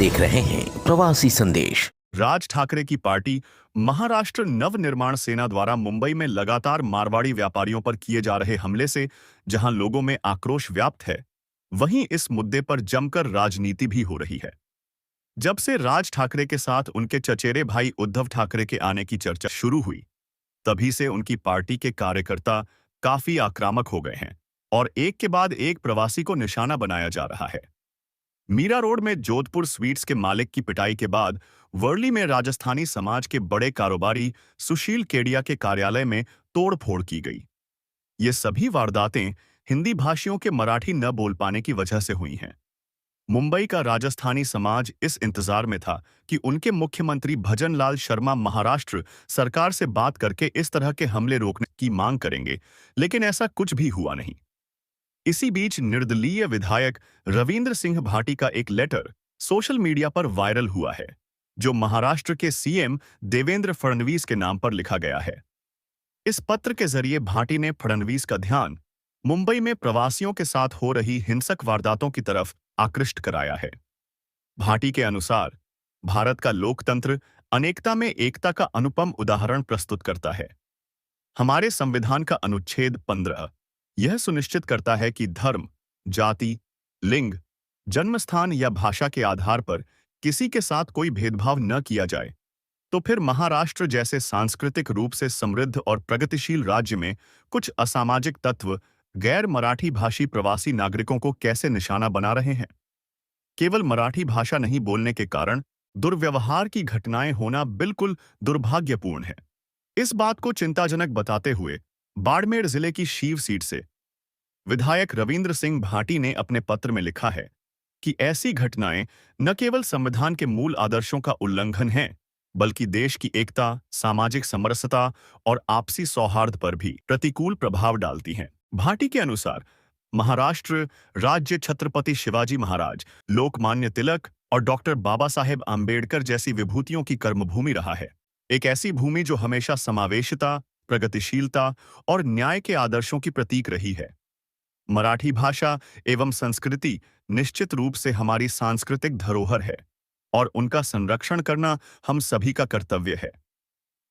देख रहे हैं प्रवासी संदेश। राज ठाकरे की पार्टी महाराष्ट्र नवनिर्माण सेना द्वारा मुंबई में लगातार मारवाड़ी व्यापारियों पर किए जा रहे हमले से जहां लोगों में आक्रोश व्याप्त है, वहीं इस मुद्दे पर जमकर राजनीति भी हो रही है। जब से राज ठाकरे के साथ उनके चचेरे भाई उद्धव ठाकरे के आने की चर्चा शुरू हुई, तभी से उनकी पार्टी के कार्यकर्ता काफी आक्रामक हो गए हैं और एक के बाद एक प्रवासी को निशाना बनाया जा रहा है। मीरा रोड में जोधपुर स्वीट्स के मालिक की पिटाई के बाद वर्ली में राजस्थानी समाज के बड़े कारोबारी सुशील केडिया के कार्यालय में तोड़फोड़ की गई। ये सभी वारदातें हिंदी भाषियों के मराठी न बोल पाने की वजह से हुई हैं। मुंबई का राजस्थानी समाज इस इंतजार में था कि उनके मुख्यमंत्री भजनलाल शर्मा महाराष्ट्र सरकार से बात करके इस तरह के हमले रोकने की मांग करेंगे, लेकिन ऐसा कुछ भी हुआ नहीं। इसी बीच निर्दलीय विधायक रविंद्र सिंह भाटी का एक लेटर सोशल मीडिया पर वायरल हुआ है, जो महाराष्ट्र के सीएम देवेंद्र फडणवीस के नाम पर लिखा गया है। इस पत्र के जरिए भाटी ने फडणवीस का ध्यान मुंबई में प्रवासियों के साथ हो रही हिंसक वारदातों की तरफ आकृष्ट कराया है। भाटी के अनुसार भारत का लोकतंत्र अनेकता में एकता का अनुपम उदाहरण प्रस्तुत करता है। हमारे संविधान का अनुच्छेद 15 यह सुनिश्चित करता है कि धर्म, जाति, लिंग, जन्मस्थान या भाषा के आधार पर किसी के साथ कोई भेदभाव न किया जाए। तो फिर महाराष्ट्र जैसे सांस्कृतिक रूप से समृद्ध और प्रगतिशील राज्य में कुछ असामाजिक तत्व गैर मराठी भाषी प्रवासी नागरिकों को कैसे निशाना बना रहे हैं? केवल मराठी भाषा नहीं बोलने के कारण दुर्व्यवहार की घटनाएं होना बिल्कुल दुर्भाग्यपूर्ण है। इस बात को चिंताजनक बताते हुए बाड़मेर जिले की शीव सीट से विधायक रविंद्र सिंह भाटी ने अपने पत्र में लिखा है कि ऐसी घटनाएं न केवल संविधान के मूल आदर्शों का उल्लंघन हैं, बल्कि देश की एकता, सामाजिक समरसता और आपसी सौहार्द पर भी प्रतिकूल प्रभाव डालती हैं। भाटी के अनुसार महाराष्ट्र राज्य छत्रपति शिवाजी महाराज, लोकमान्य तिलक और डॉक्टर बाबा साहेब आंबेडकर जैसी विभूतियों की कर्मभूमि रहा है। एक ऐसी भूमि जो हमेशा समावेशिता, प्रगतिशीलता और न्याय के आदर्शों की प्रतीक रही है। मराठी भाषा एवं संस्कृति निश्चित रूप से हमारी सांस्कृतिक धरोहर है और उनका संरक्षण करना हम सभी का कर्तव्य है।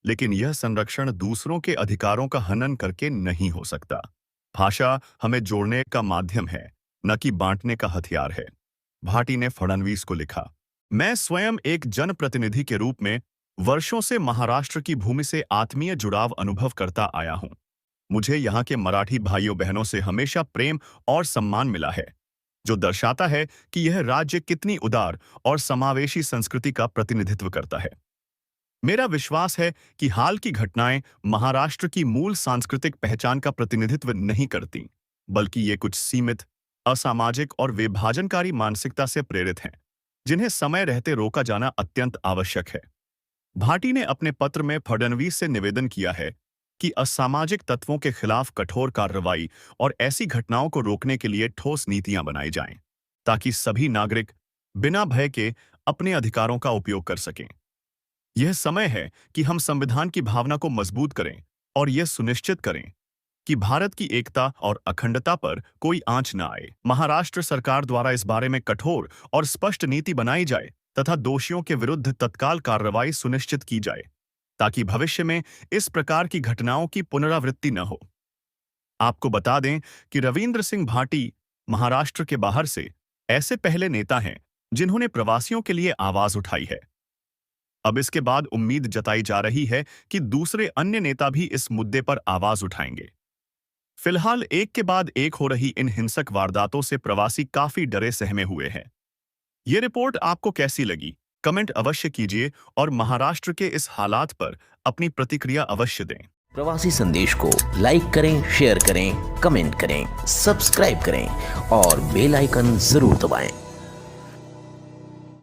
लेकिन यह संरक्षण दूसरों के अधिकारों का हनन करके नहीं हो सकता। भाषा हमें जोड़ने का माध्यम है, न कि बांटने का हथियार है। भाटी ने फडणवीस को लिखा, मैं स्वयं एक जनप्रतिनिधि के रूप में वर्षों से महाराष्ट्र की भूमि से आत्मीय जुड़ाव अनुभव करता आया हूं। मुझे यहाँ के मराठी भाइयों बहनों से हमेशा प्रेम और सम्मान मिला है, जो दर्शाता है कि यह राज्य कितनी उदार और समावेशी संस्कृति का प्रतिनिधित्व करता है। मेरा विश्वास है कि हाल की घटनाएं महाराष्ट्र की मूल सांस्कृतिक पहचान का प्रतिनिधित्व नहीं करती, बल्कि ये कुछ सीमित, असामाजिक और विभाजनकारी मानसिकता से प्रेरित हैं, जिन्हें समय रहते रोका जाना अत्यंत आवश्यक है। भाटी ने अपने पत्र में फडणवीस से निवेदन किया है कि असामाजिक तत्वों के खिलाफ कठोर कार्रवाई और ऐसी घटनाओं को रोकने के लिए ठोस नीतियां बनाई जाएं, ताकि सभी नागरिक बिना भय के अपने अधिकारों का उपयोग कर सकें। यह समय है कि हम संविधान की भावना को मजबूत करें और यह सुनिश्चित करें कि भारत की एकता और अखंडता पर कोई आंच न आए। महाराष्ट्र सरकार द्वारा इस बारे में कठोर और स्पष्ट नीति बनाई जाए तथा दोषियों के विरुद्ध तत्काल कार्रवाई सुनिश्चित की जाए, ताकि भविष्य में इस प्रकार की घटनाओं की पुनरावृत्ति न हो। आपको बता दें कि रविंद्र सिंह भाटी महाराष्ट्र के बाहर से ऐसे पहले नेता हैं जिन्होंने प्रवासियों के लिए आवाज उठाई है। अब इसके बाद उम्मीद जताई जा रही है कि दूसरे अन्य नेता भी इस मुद्दे पर आवाज उठाएंगे। फिलहाल एक के बाद एक हो रही इन हिंसक वारदातों से प्रवासी काफी डरे सहमे हुए हैं। ये रिपोर्ट आपको कैसी लगी? कमेंट अवश्य कीजिए और महाराष्ट्र के इस हालात पर अपनी प्रतिक्रिया अवश्य दें। प्रवासी संदेश को लाइक करें, शेयर करें, कमेंट करें, सब्सक्राइब करें और बेल आइकन जरूर दबाएं।